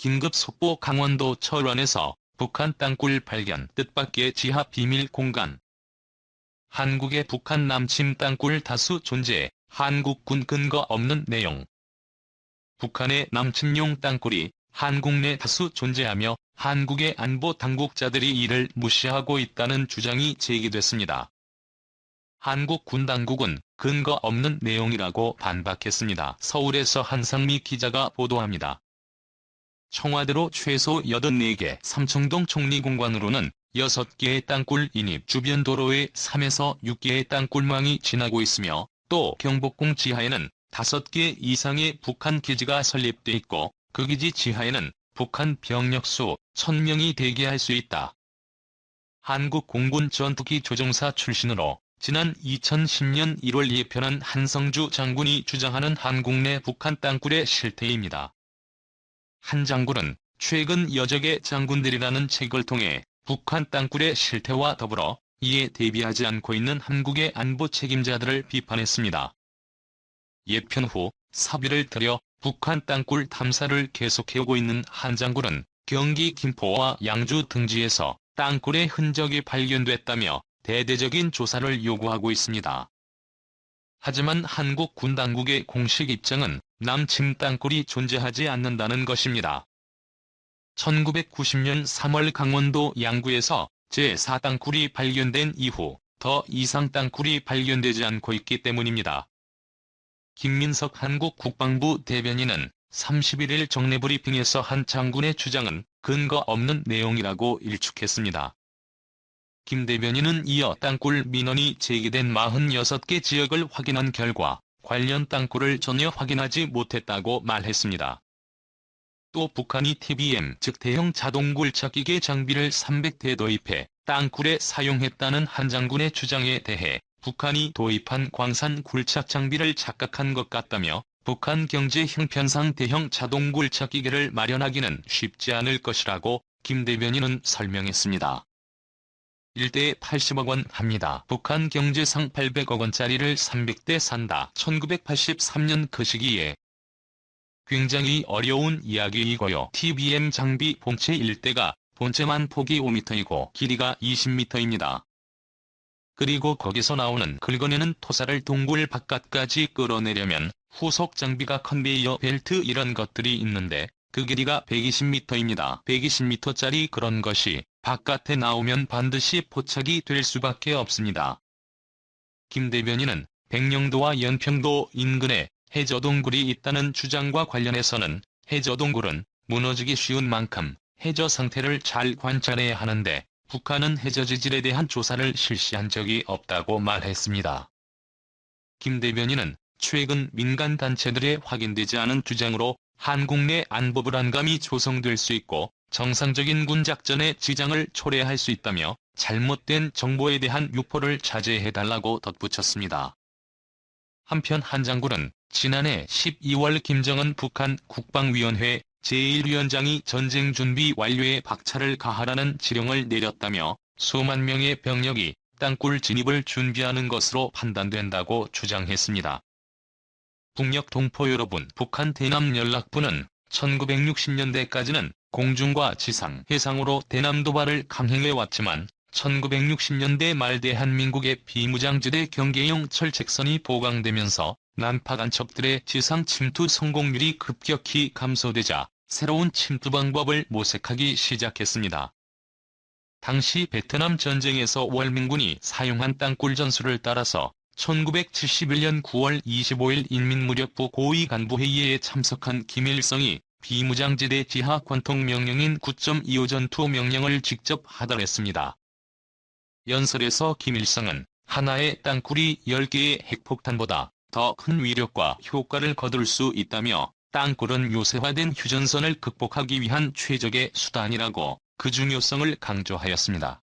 긴급 속보 강원도 철원에서 북한 땅굴 발견 뜻밖의 지하 비밀 공간. 한국의 북한 남침 땅굴 다수 존재, 한국군 근거 없는 내용. 북한의 남침용 땅굴이 한국 내 다수 존재하며 한국의 안보 당국자들이 이를 무시하고 있다는 주장이 제기됐습니다. 한국 군 당국은 근거 없는 내용이라고 반박했습니다. 서울에서 한상미 기자가 보도합니다. 청와대로 최소 84개, 삼청동 총리공관으로는 6개의 땅굴 인입 주변 도로에 3에서 6개의 땅굴망이 지나고 있으며 또 경복궁 지하에는 5개 이상의 북한 기지가 설립돼 있고 그 기지 지하에는 북한 병력 수 1000명이 대기할 수 있다. 한국 공군 전투기 조종사 출신으로 지난 2010년 1월 예편한 한성주 장군이 주장하는 한국 내 북한 땅굴의 실태입니다. 한 장군은 최근 여적의 장군들이라는 책을 통해 북한 땅굴의 실태와 더불어 이에 대비하지 않고 있는 한국의 안보 책임자들을 비판했습니다. 예편 후 사비를 들여 북한 땅굴 탐사를 계속해오고 있는 한 장군은 경기 김포와 양주 등지에서 땅굴의 흔적이 발견됐다며 대대적인 조사를 요구하고 있습니다. 하지만 한국 군 당국의 공식 입장은 남침 땅굴이 존재하지 않는다는 것입니다. 1990년 3월 강원도 양구에서 제4땅굴이 발견된 이후 더 이상 땅굴이 발견되지 않고 있기 때문입니다. 김민석 한국 국방부 대변인은 31일 정례브리핑에서 한 장군의 주장은 근거 없는 내용이라고 일축했습니다. 김 대변인은 이어 땅굴 민원이 제기된 46개 지역을 확인한 결과 관련 땅굴을 전혀 확인하지 못했다고 말했습니다. 또 북한이 TBM 즉 대형 자동 굴착기계 장비를 300대 도입해 땅굴에 사용했다는 한 장군의 주장에 대해 북한이 도입한 광산 굴착 장비를 착각한 것 같다며 북한 경제 형편상 대형 자동 굴착기계를 마련하기는 쉽지 않을 것이라고 김 대변인은 설명했습니다. 일대에 80억 원 합니다. 북한 경제상 800억 원짜리를 300대 산다. 1983년 그 시기에 굉장히 어려운 이야기이고요. TBM 장비 본체 1대가 본체만 폭이 5m이고 길이가 20m입니다. 그리고 거기서 나오는 긁어내는 토사를 동굴 바깥까지 끌어내려면 후속 장비가 컨베이어 벨트 이런 것들이 있는데 그 길이가 120m입니다. 120m짜리 그런 것이 바깥에 나오면 반드시 포착이 될 수밖에 없습니다. 김 대변인은 백령도와 연평도 인근에 해저동굴이 있다는 주장과 관련해서는 해저동굴은 무너지기 쉬운 만큼 해저 상태를 잘 관찰해야 하는데 북한은 해저 지질에 대한 조사를 실시한 적이 없다고 말했습니다. 김 대변인은 최근 민간단체들의 확인되지 않은 주장으로 한국 내 안보 불안감이 조성될 수 있고 정상적인 군작전의 지장을 초래할 수 있다며 잘못된 정보에 대한 유포를 자제해달라고 덧붙였습니다. 한편 한 장군은 지난해 12월 김정은 북한 국방위원회 제1위원장이 전쟁 준비 완료에 박차를 가하라는 지령을 내렸다며 수만 명의 병력이 땅굴 진입을 준비하는 것으로 판단된다고 주장했습니다. 북녘 동포 여러분, 북한 대남연락부는 1960년대까지는 공중과 지상, 해상으로 대남 도발을 강행해왔지만 1960년대 말 대한민국의 비무장지대 경계용 철책선이 보강되면서 난파 간첩들의 지상 침투 성공률이 급격히 감소되자 새로운 침투 방법을 모색하기 시작했습니다. 당시 베트남 전쟁에서 월민군이 사용한 땅굴 전술을 따라서 1971년 9월 25일 인민무력부 고위 간부회의에 참석한 김일성이 비무장지대 지하 관통 명령인 9.25 전투 명령을 직접 하달했습니다. 연설에서 김일성은 하나의 땅굴이 10개의 핵폭탄보다 더 큰 위력과 효과를 거둘 수 있다며 땅굴은 요새화된 휴전선을 극복하기 위한 최적의 수단이라고 그 중요성을 강조하였습니다.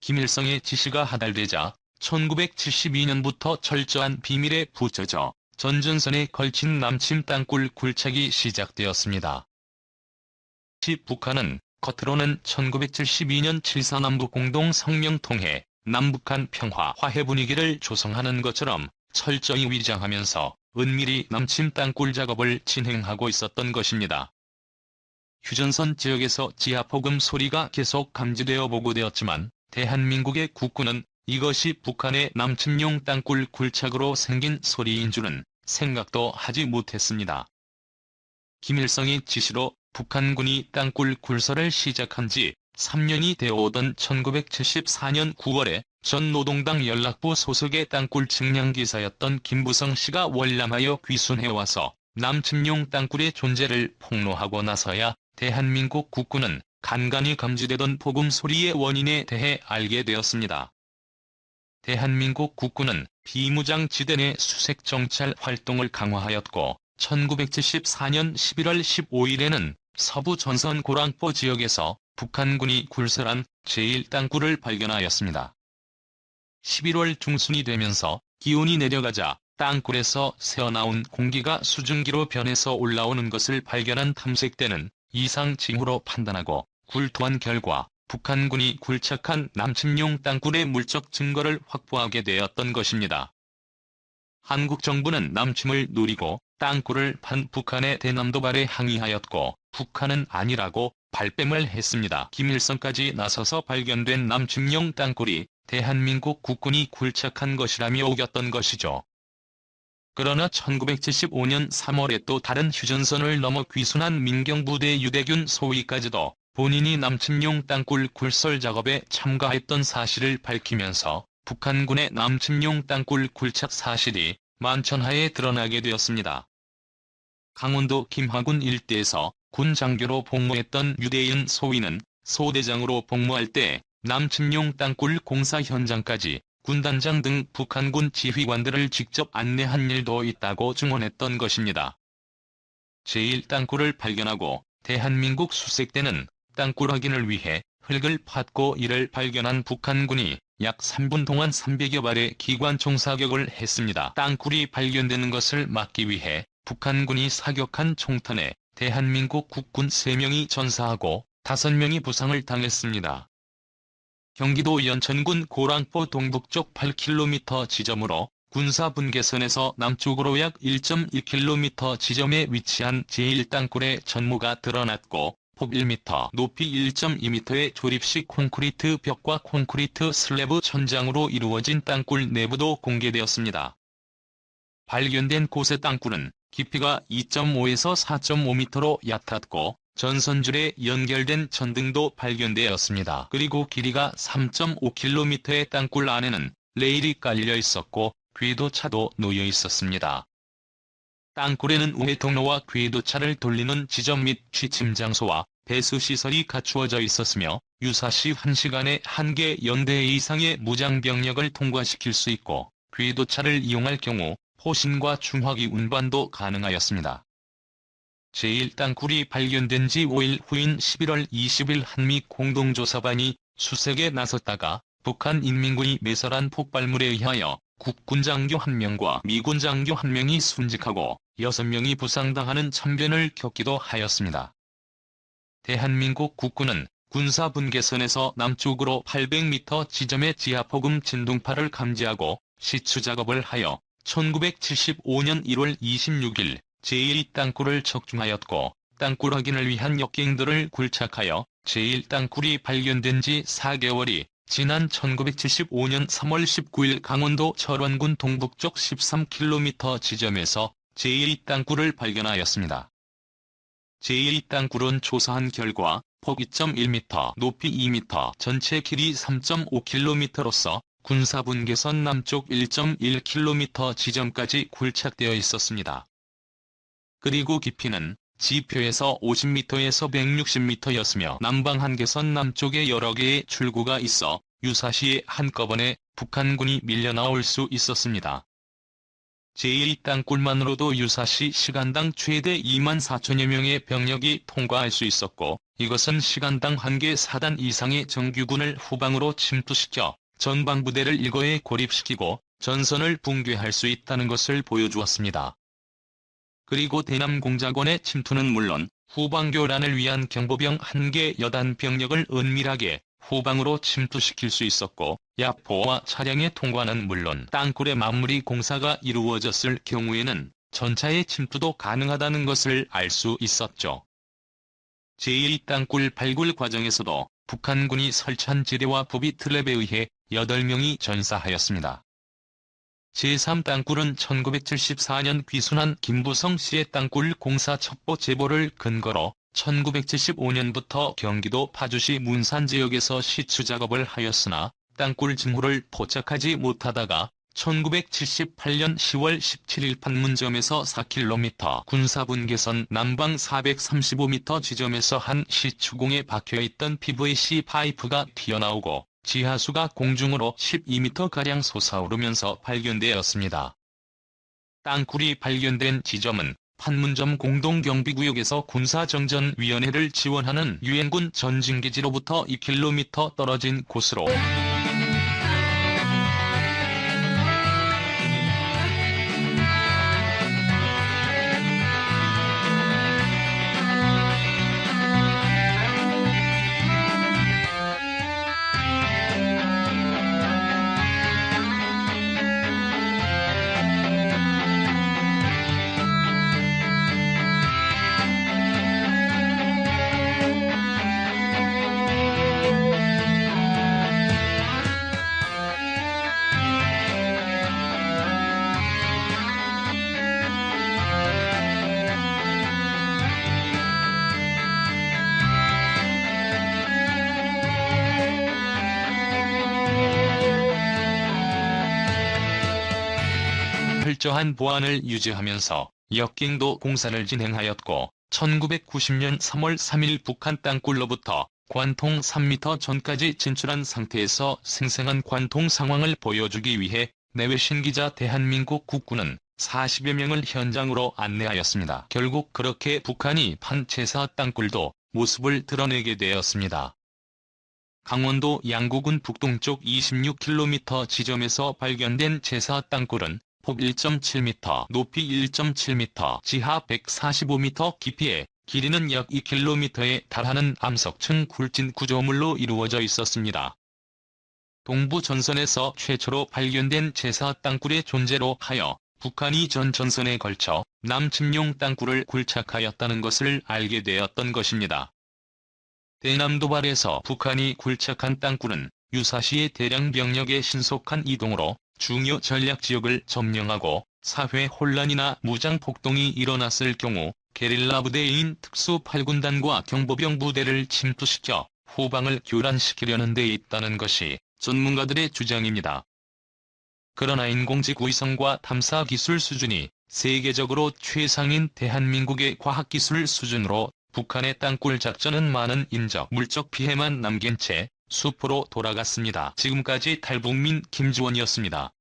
김일성의 지시가 하달되자 1972년부터 철저한 비밀에 붙여져 전전선에 걸친 남침 땅굴 굴착이 시작되었습니다. 북한은 겉으로는 1972년 7.4 남북공동성명 통해 남북한 평화 화해 분위기를 조성하는 것처럼 철저히 위장하면서 은밀히 남침 땅굴 작업을 진행하고 있었던 것입니다. 휴전선 지역에서 지하폭음 소리가 계속 감지되어 보고되었지만 대한민국의 국군은 이것이 북한의 남침용 땅굴 굴착으로 생긴 소리인 줄은 생각도 하지 못했습니다. 김일성의 지시로 북한군이 땅굴 굴설을 시작한 지 3년이 되어오던 1974년 9월에 전 노동당 연락부 소속의 땅굴 측량기사였던 김부성 씨가 월남하여 귀순해와서 남침용 땅굴의 존재를 폭로하고 나서야 대한민국 국군은 간간히 감지되던 폭음 소리의 원인에 대해 알게 되었습니다. 대한민국 국군은 비무장 지대 내 수색 정찰 활동을 강화하였고 1974년 11월 15일에는 서부 전선 고랑포 지역에서 북한군이 굴설한 제1땅굴을 발견하였습니다. 11월 중순이 되면서 기온이 내려가자 땅굴에서 새어나온 공기가 수증기로 변해서 올라오는 것을 발견한 탐색대는 이상 징후로 판단하고 굴투한 결과 북한군이 굴착한 남침용 땅굴의 물적 증거를 확보하게 되었던 것입니다. 한국 정부는 남침을 노리고 땅굴을 판 북한의 대남도발에 항의하였고 북한은 아니라고 발뺌을 했습니다. 김일성까지 나서서 발견된 남침용 땅굴이 대한민국 국군이 굴착한 것이라며 우겼던 것이죠. 그러나 1975년 3월에 또 다른 휴전선을 넘어 귀순한 민경부대 유대균 소위까지도 본인이 남침용 땅굴 굴설 작업에 참가했던 사실을 밝히면서 북한군의 남침용 땅굴 굴착 사실이 만천하에 드러나게 되었습니다. 강원도 김하군 일대에서 군 장교로 복무했던 유대인 소위는 소대장으로 복무할 때 남침용 땅굴 공사 현장까지 군단장 등 북한군 지휘관들을 직접 안내한 일도 있다고 증언했던 것입니다. 제1땅굴을 발견하고 대한민국 수색대는 땅굴 확인을 위해 흙을 팠고 이를 발견한 북한군이 약 3분 동안 300여 발의 기관총 사격을 했습니다. 땅굴이 발견되는 것을 막기 위해 북한군이 사격한 총탄에 대한민국 국군 3명이 전사하고 5명이 부상을 당했습니다. 경기도 연천군 고랑포 동북쪽 8km 지점으로 군사분계선에서 남쪽으로 약 1.1km 지점에 위치한 제1땅굴의 전무가 드러났고 폭 1m, 높이 1.2m의 조립식 콘크리트 벽과 콘크리트 슬래브 천장으로 이루어진 땅굴 내부도 공개되었습니다. 발견된 곳의 땅굴은 깊이가 2.5에서 4.5m로 얕았고 전선줄에 연결된 전등도 발견되었습니다. 그리고 길이가 3.5km의 땅굴 안에는 레일이 깔려 있었고 궤도차도 놓여 있었습니다. 땅굴에는 우회통로와 궤도차를 돌리는 지점 및 취침 장소와 배수시설이 갖추어져 있었으며 유사시 1시간에 1개 연대 이상의 무장병력을 통과시킬 수 있고 궤도차를 이용할 경우 포신과 중화기 운반도 가능하였습니다. 제1땅굴이 발견된 지 5일 후인 11월 20일 한미 공동조사반이 수색에 나섰다가 북한 인민군이 매설한 폭발물에 의하여 국군 장교 1명과 미군 장교 1명이 순직하고 6명이 부상당하는 참변을 겪기도 하였습니다. 대한민국 국군은 군사분계선에서 남쪽으로 800m 지점의 지하폭음 진동파를 감지하고 시추 작업을 하여 1975년 1월 26일 제1땅굴을 적중하였고 땅굴 확인을 위한 역갱들을 굴착하여 제1땅굴이 발견된 지 4개월이 지난 1975년 3월 19일 강원도 철원군 동북쪽 13km 지점에서 제1땅굴을 발견하였습니다. 제1땅굴은 조사한 결과 폭 2.1m, 높이 2m, 전체 길이 3.5km로서 군사분계선 남쪽 1.1km 지점까지 굴착되어 있었습니다. 그리고 깊이는 지표에서 50m에서 160m였으며 남방 한계선 남쪽에 여러 개의 출구가 있어 유사시에 한꺼번에 북한군이 밀려나올 수 있었습니다. 제1땅굴만으로도 유사시 시간당 최대 24,000여 명의 병력이 통과할 수 있었고 이것은 시간당 1개 사단 이상의 정규군을 후방으로 침투시켜 전방부대를 일거에 고립시키고 전선을 붕괴할 수 있다는 것을 보여주었습니다. 그리고 대남공작원의 침투는 물론 후방교란을 위한 경보병 1개 여단 병력을 은밀하게 후방으로 침투시킬 수 있었고 야포와 차량의 통과는 물론 땅굴의 마무리 공사가 이루어졌을 경우에는 전차의 침투도 가능하다는 것을 알 수 있었죠. 제1땅굴 발굴 과정에서도 북한군이 설치한 지뢰와 부비 트랩에 의해 8명이 전사하였습니다. 제3땅굴은 1974년 귀순한 김부성 씨의 땅굴 공사 첩보 제보를 근거로 1975년부터 경기도 파주시 문산 지역에서 시추 작업을 하였으나 땅굴 징후를 포착하지 못하다가 1978년 10월 17일 판문점에서 4km 군사분계선 남방 435m 지점에서 한 시추공에 박혀있던 PVC 파이프가 튀어나오고 지하수가 공중으로 12m가량 솟아오르면서 발견되었습니다. 땅굴이 발견된 지점은 판문점 공동경비구역에서 군사정전위원회를 지원하는 유엔군 전진기지로부터 2km 떨어진 곳으로 철저한 보안을 유지하면서 역갱도 공사를 진행하였고 1990년 3월 3일 북한 땅굴로부터 관통 3m 전까지 진출한 상태에서 생생한 관통 상황을 보여주기 위해 내외신 기자 대한민국 국군은 40여 명을 현장으로 안내하였습니다. 결국 그렇게 북한이 판 제4 땅굴도 모습을 드러내게 되었습니다. 강원도 양구군 북동쪽 26km 지점에서 발견된 제4 땅굴은 폭 1.7m, 높이 1.7m, 지하 145m 깊이에 길이는 약 2km에 달하는 암석층 굴진 구조물로 이루어져 있었습니다. 동부 전선에서 최초로 발견된 제4 땅굴의 존재로 하여 북한이 전 전선에 걸쳐 남침용 땅굴을 굴착하였다는 것을 알게 되었던 것입니다. 대남 도발에서 북한이 굴착한 땅굴은 유사시의 대량 병력의 신속한 이동으로 중요 전략지역을 점령하고 사회 혼란이나 무장 폭동이 일어났을 경우 게릴라 부대인 특수 8군단과 경보병 부대를 침투시켜 후방을 교란시키려는 데 있다는 것이 전문가들의 주장입니다. 그러나 인공지구위성과 탐사기술 수준이 세계적으로 최상인 대한민국의 과학기술 수준으로 북한의 땅굴 작전은 많은 인적, 물적 피해만 남긴 채 수포로 돌아갔습니다. 지금까지 탈북민 김지원이었습니다.